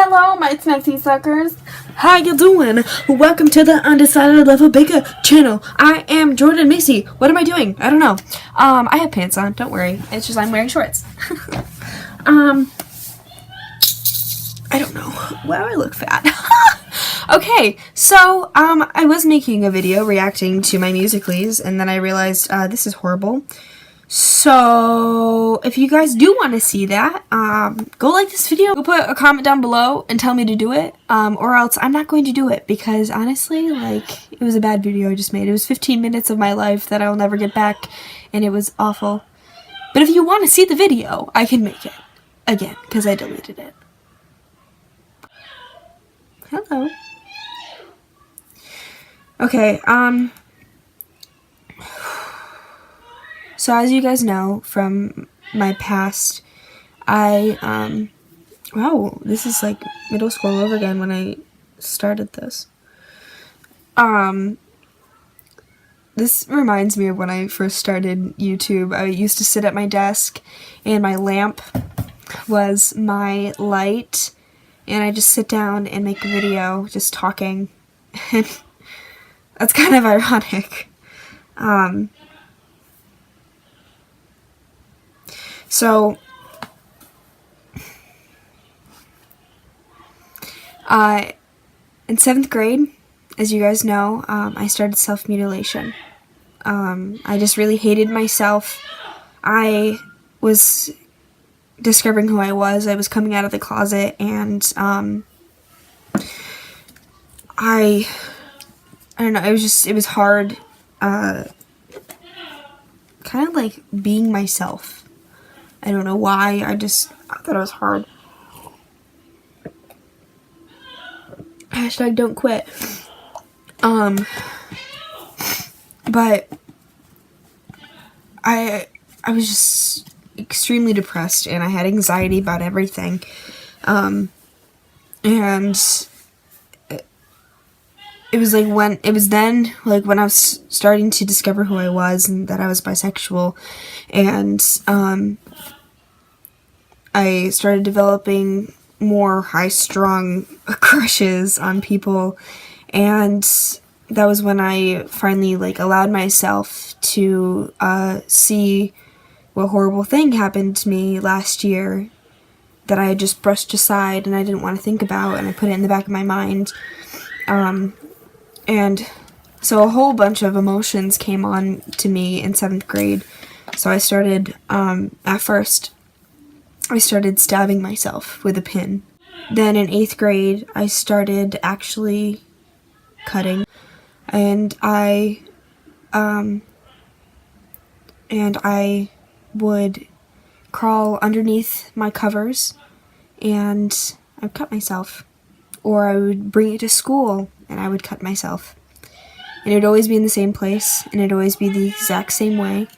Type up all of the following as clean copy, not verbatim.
Hello, my Smexy Suckers. How you doing? Welcome to the Undecidedlover Baker channel. I am Jordan Macy. What am I doing? I don't know. I have pants on. Don't worry. It's just I'm wearing shorts. I don't know. Wow, I look fat. Okay, so I was making a video reacting to my Musical.lys, and then I realized this is horrible. So, if you guys do want to see that, go like this video, go put a comment down below and tell me to do it, or else I'm not going to do it, because honestly, like, it was a bad video I just made. It was 15 minutes of my life that I'll never get back, and it was awful. But if you want to see the video, I can make it again, because I deleted it. Hello. Okay, so as you guys know from my past, wow, this is like middle school all over again when I started this. This reminds me of when I first started YouTube. I used to sit at my desk and my lamp was my light, and I just sit down and make a video just talking. And that's kind of ironic. So, in 7th grade, as you guys know, I started self-mutilation. I just really hated myself. I was discovering who I was. I was coming out of the closet, and, I don't know, it was hard, kind of like being myself. I don't know why, I thought it was hard. Hashtag don't quit. But I was just extremely depressed, and I had anxiety about everything. And it was when I was starting to discover who I was and that I was bisexual, and I started developing more high-strung crushes on people, and that was when I finally allowed myself to see what horrible thing happened to me last year that I had just brushed aside and I didn't want to think about, and I put it in the back of my mind. And so a whole bunch of emotions came on to me in 7th grade. So I started, at first, I started stabbing myself with a pin. Then in 8th grade, I started actually cutting. And I would crawl underneath my covers and I would cut myself. Or I would bring it to school and I would cut myself. And it would always be in the same place, and it would always be the exact same way.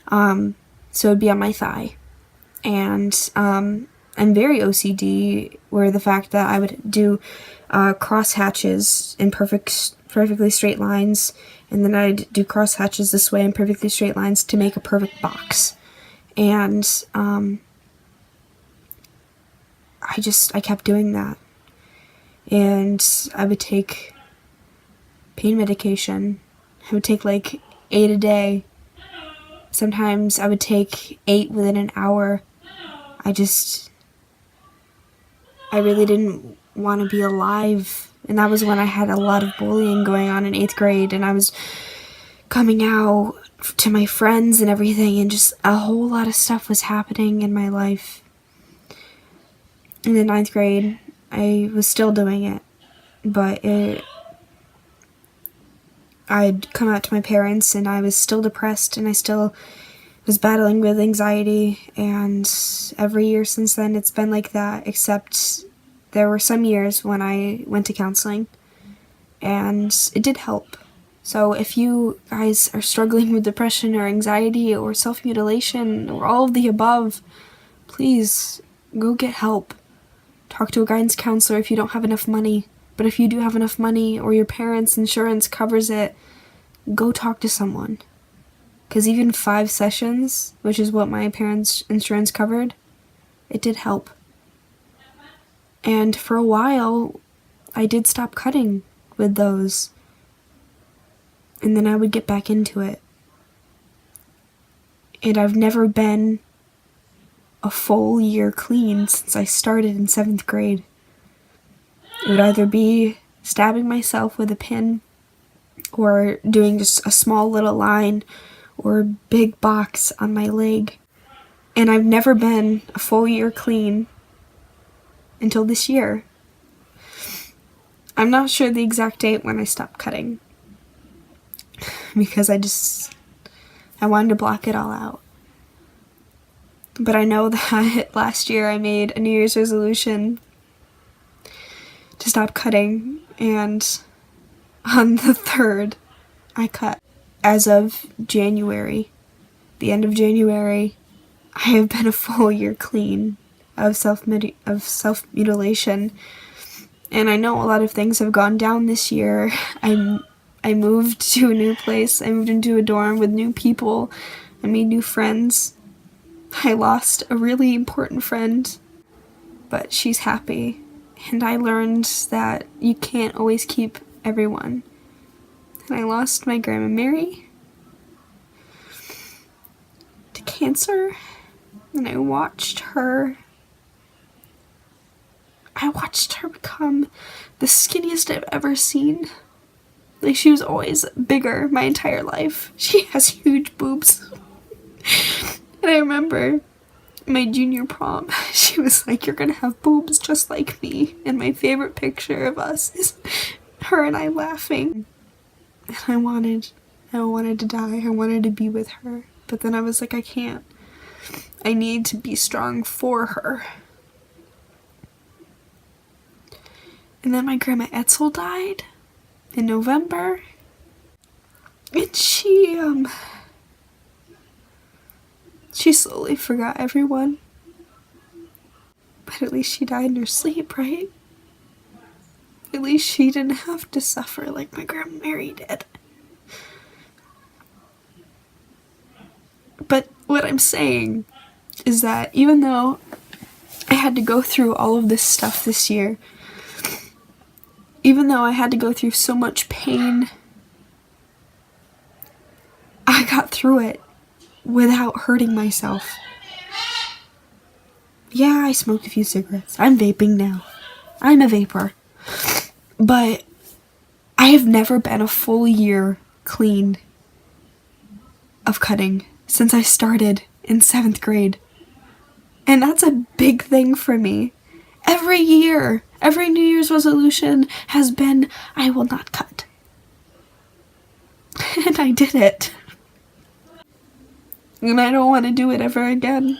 So it would be on my thigh. And I'm very OCD, where the fact that I would do cross hatches in perfectly straight lines, and then I'd do cross hatches this way in perfectly straight lines to make a perfect box. And I kept doing that. And I would take pain medication. I would take 8 a day. Sometimes I would take 8 within an hour. I really didn't want to be alive. And that was when I had a lot of bullying going on in 8th grade, and I was coming out to my friends and everything, and just a whole lot of stuff was happening in my life. In the 9th grade, I was still doing it, but I'd come out to my parents, and I was still depressed, and I still was battling with anxiety, and every year since then it's been like that, except there were some years when I went to counseling, and it did help. So if you guys are struggling with depression or anxiety or self-mutilation or all of the above, please go get help. Talk to a guidance counselor if you don't have enough money. But if you do have enough money, or your parents' insurance covers it, go talk to someone. Because even 5 sessions, which is what my parents' insurance covered, it did help. And for a while, I did stop cutting with those. And then I would get back into it. And I've never been a full year clean since I started in 7th grade. It would either be stabbing myself with a pin, or doing just a small little line or a big box on my leg. And I've never been a full year clean until this year. I'm not sure the exact date when I stopped cutting, because I wanted to block it all out. But I know that last year I made a New Year's resolution to stop cutting, and on the 3rd, I cut. As of January, the end of January, I have been a full year clean of self-mutilation. And I know a lot of things have gone down this year. I moved to a new place. I moved into a dorm with new people. I made new friends. I lost a really important friend, but she's happy. And I learned that you can't always keep everyone. And I lost my Grandma Mary to cancer, and I watched her become the skinniest I've ever seen. Like, she was always bigger my entire life. She has huge boobs. And I remember my junior prom, she was like, "You're gonna have boobs just like me." And my favorite picture of us is her and I laughing. And I wanted to die. I wanted to be with her. But then I was like, I can't. I need to be strong for her. And then my Grandma Etzel died in November. And she slowly forgot everyone. But at least she died in her sleep, right? At least she didn't have to suffer like my Grandma Mary did. But what I'm saying is that even though I had to go through all of this stuff this year, even though I had to go through so much pain, I got through it without hurting myself. Yeah, I smoked a few cigarettes. I'm vaping now. I'm a vapor. But I have never been a full year clean of cutting since I started in 7th grade. And that's a big thing for me. Every year, every New Year's resolution has been, I will not cut. And I did it. And I don't want to do it ever again.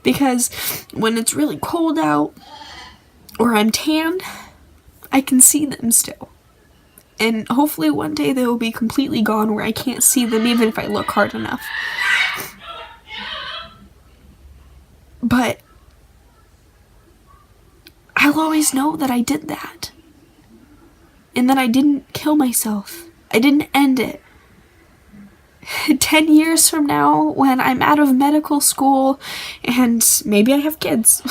Because when it's really cold out, or I'm tan, I can see them still. And hopefully one day they will be completely gone where I can't see them even if I look hard enough. But I'll always know that I did that. And that I didn't kill myself. I didn't end it. 10 years from now, when I'm out of medical school and maybe I have kids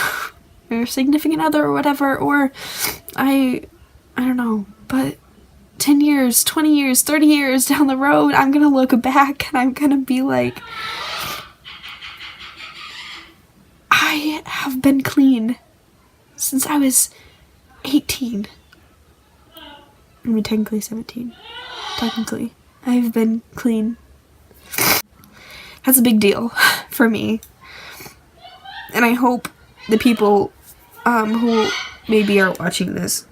or a significant other or whatever, or I don't know, but 10 years, 20 years, 30 years down the road, I'm gonna look back and I'm gonna be like, I have been clean since I was 18. I mean, technically 17. Technically. I've been clean. That's a big deal for me. And I hope the people who maybe are watching this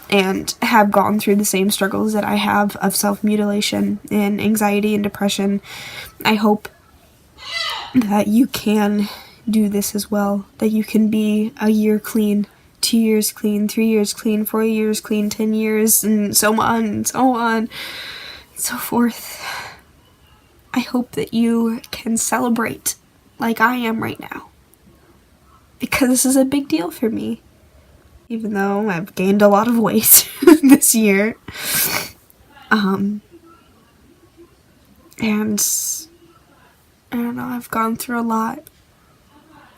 and have gone through the same struggles that I have of self-mutilation and anxiety and depression, I hope that you can do this as well. That you can be a year clean, 2 years clean, 3 years clean, 4 years clean, 10 years, and so on, and so on, and so forth. I hope that you can celebrate like I am right now. Because this is a big deal for me. Even though I've gained a lot of weight this year. And I don't know, I've gone through a lot.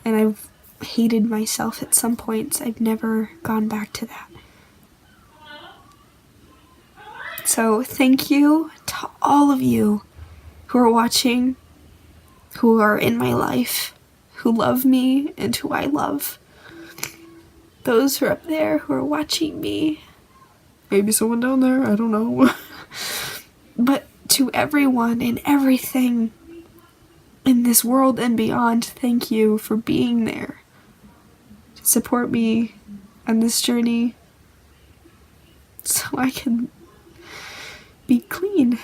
And I've hated myself at some points. I've never gone back to that. So thank you to all of you who are watching, who are in my life, who love me and who I love. Those who are up there who are watching me. Maybe someone down there, I don't know. But to everyone and everything in this world and beyond, thank you for being there to support me on this journey so I can be clean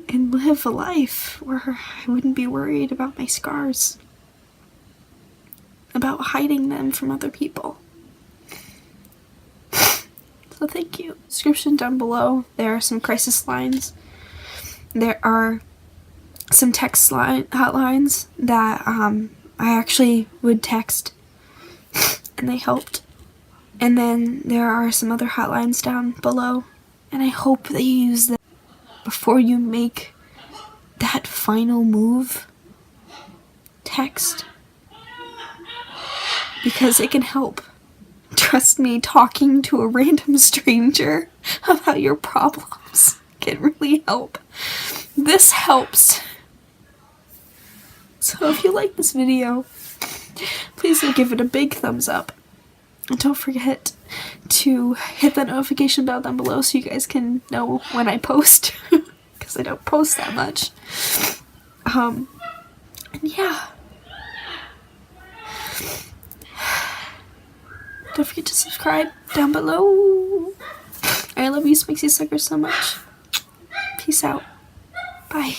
and live a life where I wouldn't be worried about my scars, about hiding them from other people. So thank you. Description down below, there are some crisis lines. There are some text hotlines that I actually would text and they helped. And then there are some other hotlines down below, and I hope that you use them before you make that final move. Text, because it can help. Trust me, talking to a random stranger about your problems can really help. This helps. So if you like this video, please give it a big thumbs up. And don't forget to hit that notification bell down below so you guys can know when I post. Because I don't post that much. And yeah. Don't forget to subscribe down below. I love you, Smexy Suckers, so much. Peace out. Bye.